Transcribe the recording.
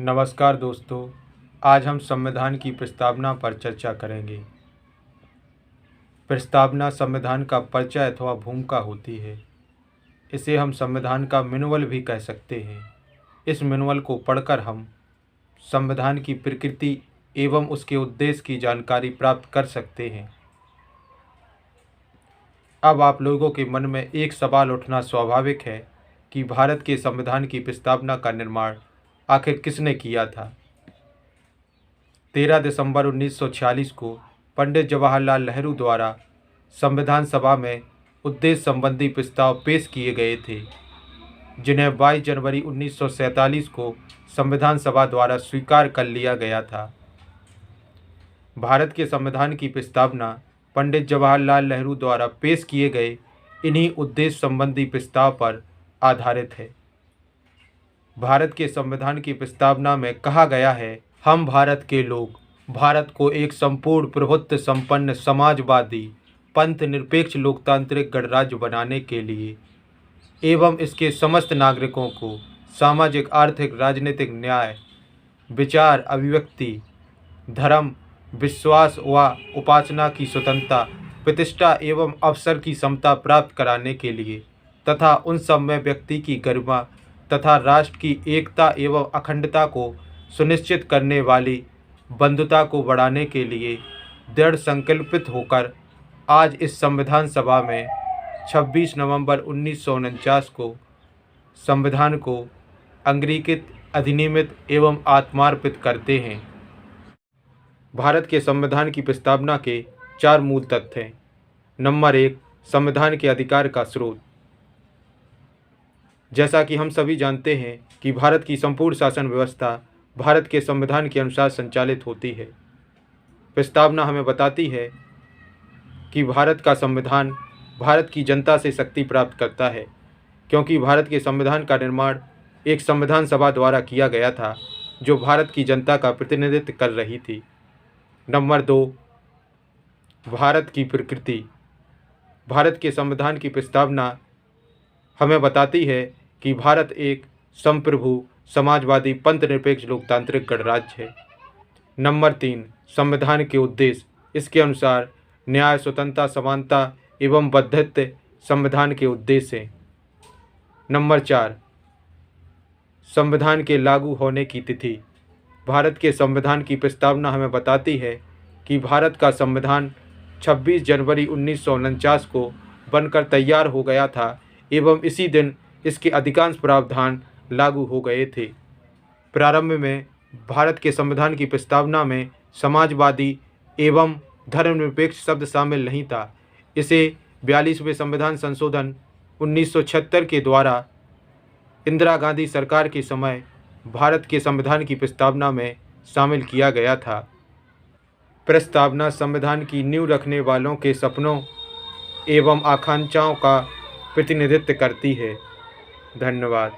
नमस्कार दोस्तों, आज हम संविधान की प्रस्तावना पर चर्चा करेंगे। प्रस्तावना संविधान का परिचय अथवा भूमिका होती है। इसे हम संविधान का मैनुअल भी कह सकते हैं। इस मैनुअल को पढ़कर हम संविधान की प्रकृति एवं उसके उद्देश्य की जानकारी प्राप्त कर सकते हैं। अब आप लोगों के मन में एक सवाल उठना स्वाभाविक है कि भारत के संविधान की प्रस्तावना का निर्माण आखिर किसने किया था। 13 दिसंबर 1946 को पंडित जवाहरलाल नेहरू द्वारा संविधान सभा में उद्देश्य संबंधी प्रस्ताव पेश किए गए थे, जिन्हें 22 जनवरी 1947 को संविधान सभा द्वारा स्वीकार कर लिया गया था। भारत के संविधान की प्रस्तावना पंडित जवाहरलाल नेहरू द्वारा पेश किए गए इन्हीं उद्देश्य संबंधी प्रस्ताव पर आधारित है। भारत के संविधान की प्रस्तावना में कहा गया है, हम भारत के लोग भारत को एक संपूर्ण प्रभुत्व संपन्न समाजवादी पंथ निरपेक्ष लोकतांत्रिक गणराज्य बनाने के लिए एवं इसके समस्त नागरिकों को सामाजिक आर्थिक राजनीतिक न्याय, विचार अभिव्यक्ति, धर्म, विश्वास व उपासना की स्वतंत्रता, प्रतिष्ठा एवं अवसर की समता प्राप्त कराने के लिए तथा उन सब में व्यक्ति की गरिमा तथा राष्ट्र की एकता एवं अखंडता को सुनिश्चित करने वाली बंधुता को बढ़ाने के लिए दृढ़ संकल्पित होकर आज इस संविधान सभा में 26 नवंबर 1949 को संविधान को अंगीकृत, अधिनियमित एवं आत्मार्पित करते हैं। भारत के संविधान की प्रस्तावना के 4 मूल तथ्य हैं। नंबर 1, संविधान के अधिकार का स्रोत। जैसा कि हम सभी जानते हैं कि भारत की संपूर्ण शासन व्यवस्था भारत के संविधान के अनुसार संचालित होती है। प्रस्तावना हमें बताती है कि भारत का संविधान भारत की जनता से शक्ति प्राप्त करता है, क्योंकि भारत के संविधान का निर्माण एक संविधान सभा द्वारा किया गया था, जो भारत की जनता का प्रतिनिधित्व कर रही थी। नंबर 2, भारत की प्रकृति। भारत के संविधान की प्रस्तावना हमें बताती है कि भारत एक संप्रभु समाजवादी पंथ निरपेक्ष लोकतांत्रिक गणराज्य है। नंबर 3, संविधान के उद्देश्य। इसके अनुसार न्याय, स्वतंत्रता, समानता एवं बद्धत्व संविधान के उद्देश्य हैं। नंबर 4, संविधान के लागू होने की तिथि। भारत के संविधान की प्रस्तावना हमें बताती है कि भारत का संविधान 26 जनवरी 1949 को बनकर तैयार हो गया था एवं इसी दिन इसके अधिकांश प्रावधान लागू हो गए थे। प्रारंभ में भारत के संविधान की प्रस्तावना में समाजवादी एवं धर्मनिरपेक्ष शब्द शामिल नहीं था। इसे 42वें संविधान संशोधन 1976 के द्वारा इंदिरा गांधी सरकार के समय भारत के संविधान की प्रस्तावना में शामिल किया गया था। प्रस्तावना संविधान की नींव रखने वालों के सपनों एवं आकांक्षाओं का प्रतिनिधित्व करती है। धन्यवाद।